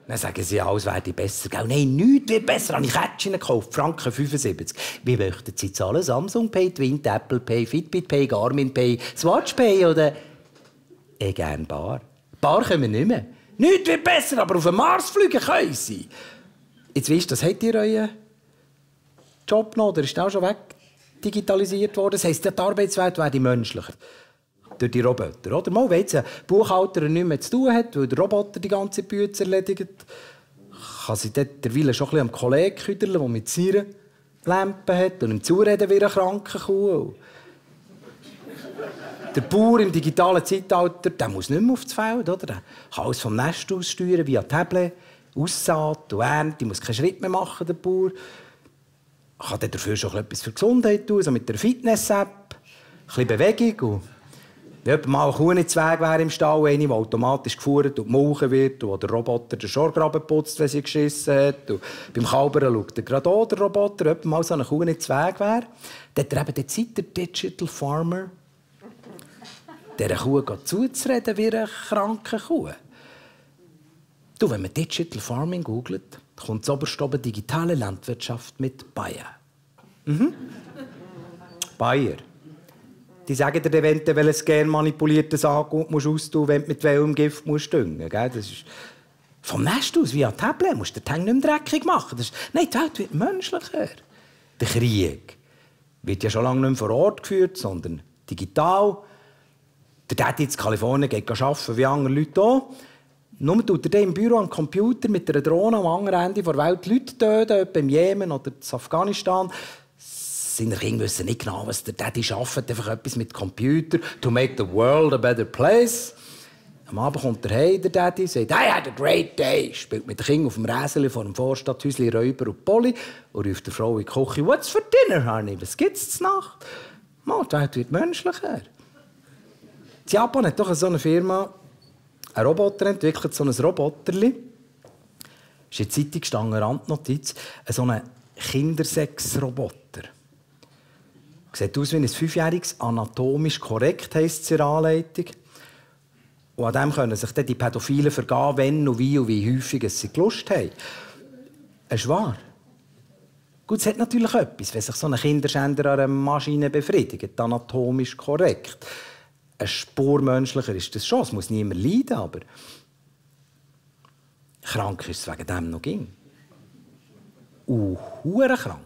Dann sagen sie, alles werde besser. Gell? Nein, nichts wird besser. Habe ich Kätzchen gekauft, Franken 75. Wie möchten Sie zahlen? Samsung Pay, Twint, Apple Pay, Fitbit Pay, Garmin Pay, Swatch Pay oder... Gerne Bar. Bar können wir nicht mehr. Nichts wird besser, aber auf den Mars fliegen können Sie. Jetzt weisst du, das habt ihr euren Job noch, oder ist der auch schon weg digitalisiert worden? Das heisst, die Arbeitswelt werde menschlicher. Durch die Roboter. Oder? Mal, wenn jetzt ein Buchhalter nichts mehr zu tun hat, weil der Roboter die ganze Bütze erledigt, kann sie dort derweil schon ein bisschen am Kollegen küderlen, der mit seiner Lampe hat und ihm zureden wie eine kranke Kuh. Der Bauer im digitalen Zeitalter, der muss nicht mehr aufs Feld. Oder? Der kann alles vom Nest aus steuern, via Tablet, Aussaat und Ernte. Muss keinen Schritt mehr machen, der Bauer. Kann dafür schon etwas für die Gesundheit tun, so mit der Fitness-App. Ein bisschen Bewegung. Und wenn jemand mal ein Kuh ins Weg wäre im Stall, eine, die automatisch geführt und gemolken wird, und wo der Roboter den Schorgraben putzt, wenn sie geschissen hat. Und beim Kalbern schaut er gerade auch, der Roboter, wenn mal so eine Kuh ins Weg wäre. Dann hat er eben dort der Digital Farmer, dieser Kuh zuzureden wie eine kranke Kuh. Du, wenn man Digital Farming googelt, kommt oberst oben digitale Landwirtschaft mit Bayer. Bayer. Die sagen dir, wenn du ein genmanipuliertes Angebot austun musst, wenn du mit welchem Gift düngen musst. Das ist vom Nest aus, via Tablet, musst du den Tank nicht mehr dreckig machen. Nein, die Welt wird menschlicher. Der Krieg wird ja schon lange nicht mehr vor Ort geführt, sondern digital. Der Daddy in Kalifornien geht arbeiten, wie andere Leute auch. Nur tut er im Büro am Computer mit einer Drohne am anderen Ende der Welt Leute töten, etwa im Jemen oder in Afghanistan. Seine Kinder wissen nicht genau, was der Daddy arbeitet. Einfach etwas mit Computer. To make the world a better place. Am Abend kommt er heim, der Daddy, sagt, I had a great day. Spielt mit den Kindern auf dem Räseli vor dem Vorstadthäuschen Räuber und Polly. Und ruft der Frau in die Küche, what's for dinner, honey? Was gibt's zur Nacht? Mal, die Welt wird menschlicher. In Japan hat doch so eine Firma einen Roboter entwickelt, so ein Roboterli. Ist in der Zeitung gestanden, eine Randnotiz, so ein Kindersex-Roboter. Sieht aus wie ein 5-jähriges, anatomisch korrekt, heisst es in der Anleitung. Und an dem können sich dann die Pädophilen vergehen, wenn und wie häufig sie Lust haben. Es ist wahr. Gut, es hat natürlich etwas, wenn sich so ein Kinderschänder an einer Maschine befriedigt, anatomisch korrekt. Eine Spur menschlicher ist das schon, es muss niemand leiden, aber krank ist es wegen dem noch ging. Hure krank.